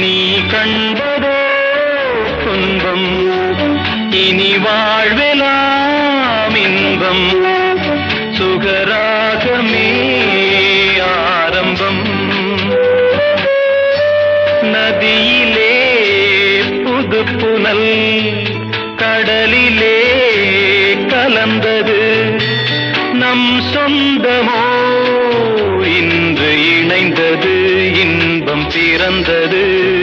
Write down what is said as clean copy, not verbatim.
நீ கண்டதோ துன்பம், இனி வாழ்வெலாம் இன்பம். சுகராகமே ஆரம்பம். நதியிலே புது புனல், கடலிலே கலந்தது. நம் சொந்தமோ இன்று இணைந்தது, இன்பம் பிறந்தது.